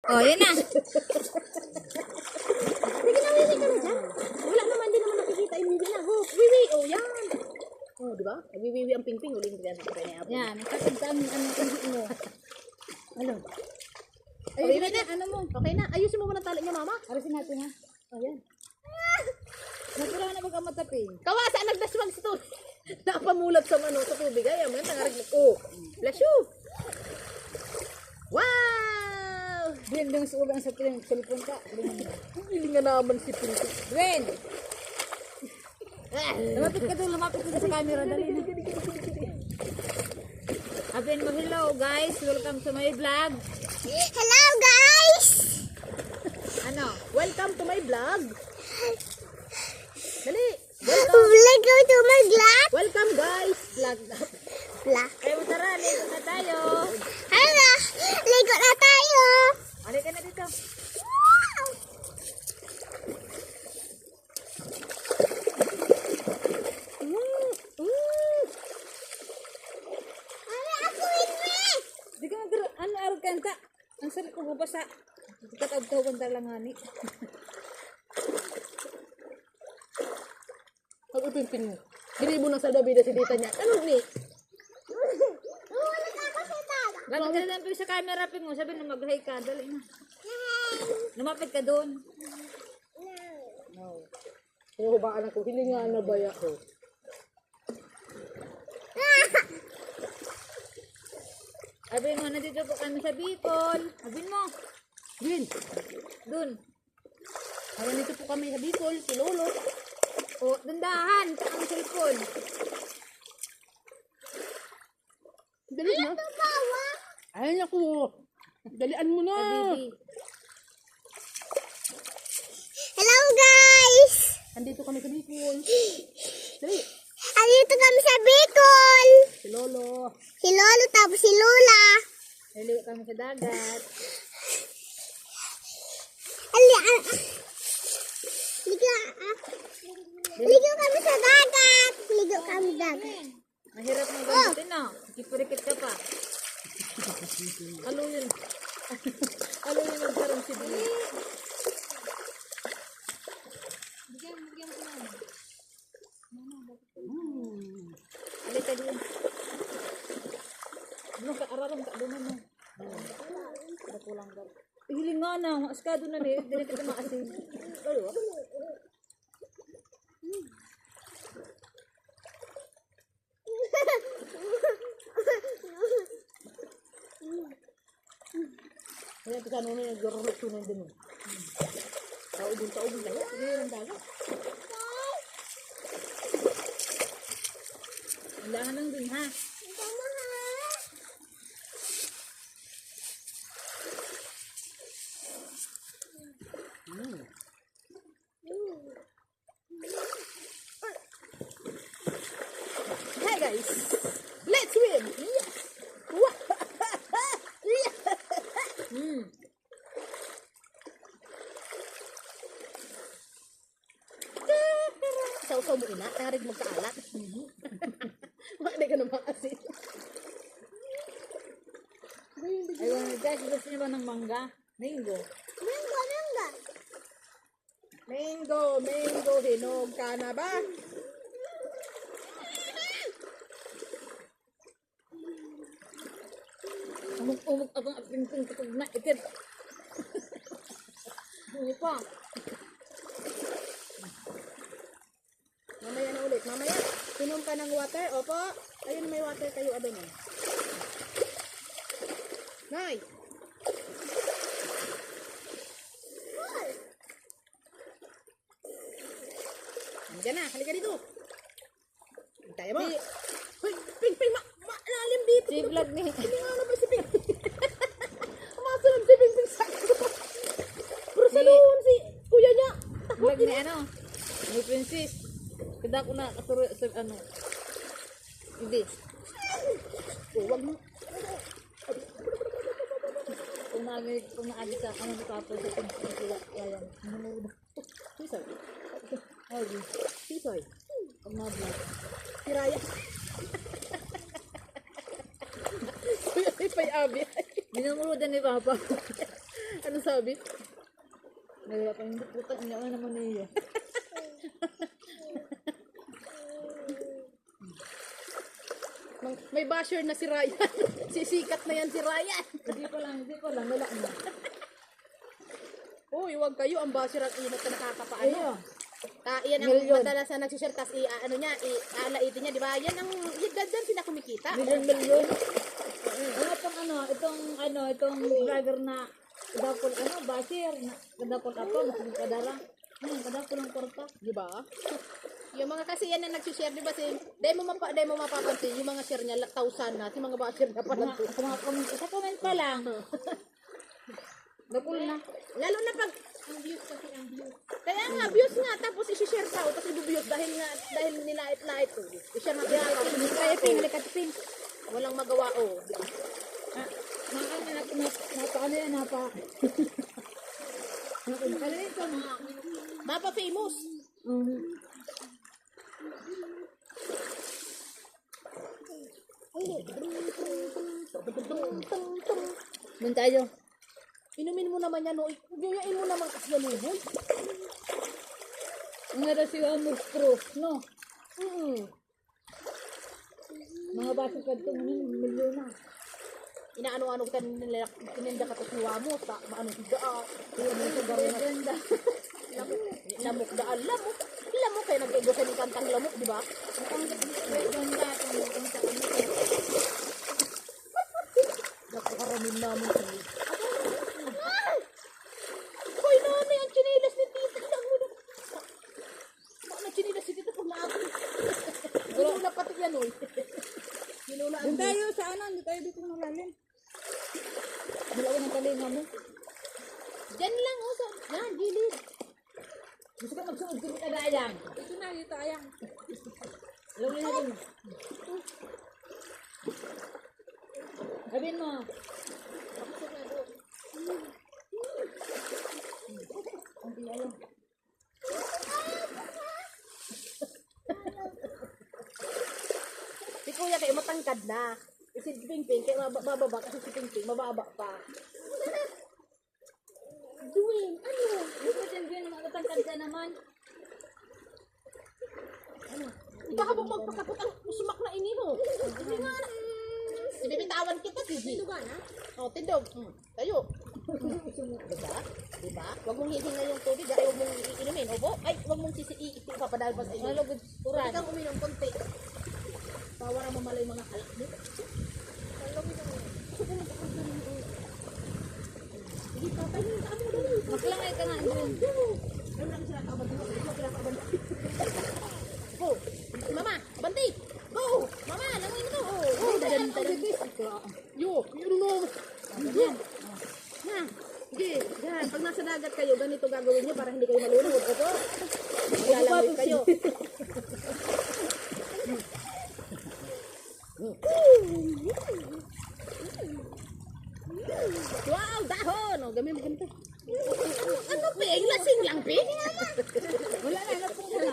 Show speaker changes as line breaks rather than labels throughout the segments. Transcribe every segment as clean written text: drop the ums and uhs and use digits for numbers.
Oh, yan na.
Sige na, wiwi ka na dyan. Wala naman, din naman nakikita yung wiwi na. Oh, wiwi, oh, yan. Oh, di ba? Wiwi ang ping-ping, uling dyan.
Yan, nakakita ang mo.
Ano?
Ayun na, ano mo?
Okay na, ayusin mo muna tali niya, mama.
Arasin natin ha.
Oh, yan.
Napura na magkamatapin.
Kawasa, nagdaswag sa to. Napamulat sa mano, sa tubig. Ay, aman, nangarig mo. Oh, bless you. Wow!
Gwen, doon sa ulang sa cellphone ka.
Hiling nga naman si Pinto.
Gwen! Lumapit ka doon, lumapit ka sa camera. Dali na. Sabihin mo, hello guys, welcome to my vlog.
Hello guys!
Ano?
Welcome to my vlog. Dali.
Welcome to my vlog.
Welcome, guys. Vlog.
Vlog.
Ay, tara, ligo na tayo.
Hala, ligo na tayo.
Halika na dito.
Wow! Ano ako ini?
Di ka magkaro, ano araw kanta? Ang sarap ko bubasa. Katagtaw banda lang ani.
Ang ipin-pin mo. Dili mo na sa dabi na si dita niya. Ano ni?
Wala ako sa tala.
Lapit ka na lang sa camera pin mo. Sabi na mag-hi ka. Dali na. Lumapit ka doon.
No. Ano ba anak ko? Hilinga na ba ako?
Sabihin mo, nandito po kami sa Bicol. Sabihin mo.
Gin.
Doon.
Ay, nito po kami sa Bicol. Si Lolo.
O, dandahan. Sa ang cellphone.
Dali na. Ay, naku. Dalian mo na.
Sa baby.
Hello guys.
Andito kami sa Bicol. Dali.
Andito kami sa Bicol.
Si Lolo.
Si Lolo tapos si Lola.
Naligo kami sa dagat.
Ligo kami sa dagat. Ligo kami sa dagat.
Mahirap ng gamitin na. Kipurikit ka pa.
Ano yun? Ano yun nagkaroon si Dili?
Halika doon. Doon ka, araram ka doon mo. Kulang daw. Hiling nga na, askado na ni, dili ka maasin.
Ano? Kaya kita nung nag-rurot tunan din. Tao din lang. Hindi yung dagat.
Kailangan lang din ha.
Hey guys, let's swim. Yes. Sausaw mo ina, tarig mo kaalat. Wala ka na maasin.
Ayun guys, gusto niyo ba ng mangga? Mango.
Mango, hinog ka na ba?
Umuk abang ping-ping tutog na ikit. Hindi pa.
Mamaya na ulit. Mamaya, inom ka ng water. Opo. Ayun, may water kayo. Ano na? Nay! Andiyan na. Halika dito. Tayo mo. Hoy, Ping, lalim dito.
Si vlog ni.
Hindi nga naman si Ping. Umasunod si Ping sa pero sa noon si kuya niya.
Vlog ni ano? Ni Princess. Kada ko na katuro sa ano. Hindi.
Huwag mo.
Kung naagi sa ano ni Papa sa Princess. Ayan. Nanunod.
Sisoy.
Ay,
Sisoy.
pag na-vlog.
Si Raya. Kuya, may abi.
Minumurudan ni Papa.
Ano sabi?
Nagaya pa hindi putang niya nga naman niya.
May basher na si Ryan. Sisikat na yan si Ryan.
Hindi ko lang, wala na.
Uy, huwag kayo. Ang basher ang inat na nakakapaano.
Ayun.
Yan ang
Milyon.
madalas na nagsishare, tas ano niya, alaitin niya, di ba? Yan ang, yan sila kumikita.
Milyon. Itong driver na kadapol, basir, na kadapol ako, kadara. Kadapol ang korta.
Di ba? Yung mga kasi yan na nagsishare, di ba? Dahil mo mapapansin, yung mga share niya, 1,000 na, yung mga basher na pala.
Sa comment pa lang. Dapol na.
Lalo na pag, kaya nga, views nga, tapos isi-share pa, tapos i-views dahil nilait-lait ko. I-share na
Likatipin.
walang magawa, di ba? Mapa famous.
Doon tayo.
Inumin mo naman yan, no? Guyain mo naman kasi yan, no?
Ang nga si Amos Pro, no? Mga baso ka ito, milyon na.
Inaano-ano ka nila, tininda ka ito mo, maano siya, kaya mo siya gawin na. Lamok daan, lamok, kaya nag-ego sa ng kantang lamok, di ba? Napakaramin namin siya. Hoy, nanay, ang chinilas ni tita. Baka na chinilas si tita pag naabot. Ginula pati yan, oy. Ginula ang
Doon tayo sa hindi tayo dito malalim. Dalawa ng talinga mo.
Diyan lang, yan, gilid.
Gusto ka magsuod kung kita dayang.
Ito na, dito ayang.
Lawin natin. Sabihin mo. Ang ayaw.
Si kuya kayo matangkad na. Si Pingping, kaya mababa kasi si Pingping, mababa pa. Doing, ano?
Gusto din matatangkad ka naman.
Baka mo magpakapot ang sumak na ini mo. Hindi nga na. Ibibitawan kita, Gigi. Tindog na? O, tindog. Tayo. Diba? Huwag mong hihinga yung tubig, huwag mong iinumin. Opo? Ay, huwag mong ipapadahal pa sa iyo.
Malugod
Huwag kang uminom konti. Pawara mo malay mga halak mo. Sige, tatay mo yung kamo doon.
Maklangay ka nga doon.
Meron lang sila kaabad mo. Go! Mama, banti! Go! Mama, langoy na to! Oh, dadan. Yo, yun mo! Yan. Na, sige, yan. Pag nasa dagat kayo, ganito gagawin niyo para hindi kayo malulunod. Opo? Maglalangoy kayo. Wow, dahon! O, gamay mo ganito. Ano, Ping? Lasing lang, Ping?
Wala na, napong ka na.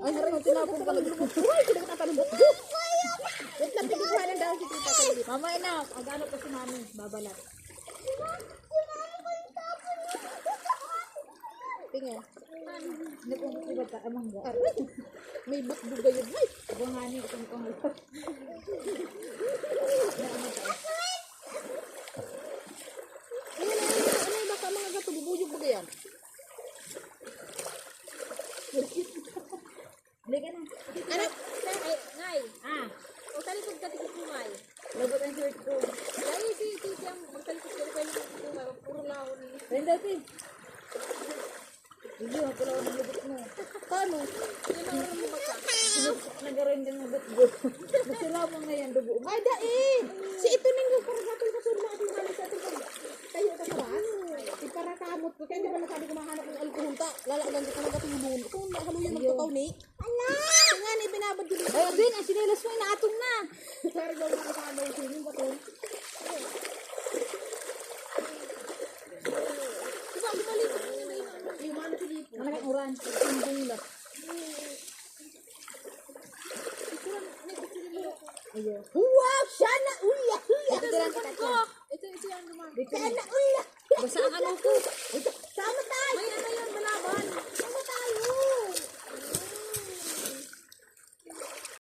Ay, harang, tinapong ka lang. Uy, hindi ko tatalubot. Wait lang, Ping. Ikuha ng dahon si Tita.
Mamaya na, mag-ano pa si mami, babalat.
Ping, eh.
Hindi kong iba ka, amangga.
May butbuga yun. Ay!
Bangani, itong pangalap.
Ano yung baka mga gato, bubuyog ba yan?
Halika na.
Anak! Ngay!
Ah,
O, talikod ka tikit mo, Ngay.
lagot ang shirt ko.
Ngay, si Tiyang magtalikod ka kayo ng puro lahon.
Ayun dati. Hindi, pala ako ng lagot mo.
Paano? Yan ang ano mo ba ka?
Nagarin din ng gut-gut. Masira mo na yan, dugo mo.
Ay, daig! Si ito ninyo, parang natin kasunod na ating halis sa ating tayo ka sa bas. Para kamot ko, kaya di ba nasabi ko mahanap ng alkohol ta? Lalakdan ko talaga tulungan. Ito, haluyan ng tataw ni. Ala! Kaya nga ni, binabad ko dito.
Ayun din, ang sinilas mo, inaatong na.
Sorry, gawin ko sa ano, sinin ba ito? Diba, bumalik. Yung ano si Lipo.
Ang laking uran. Sumbong na. Ayun.
Wow! Sana uya! Uya!
Ito lang kita.
Ito yung naman.
Dito na.
Sana uya!
Basta ang ano ko.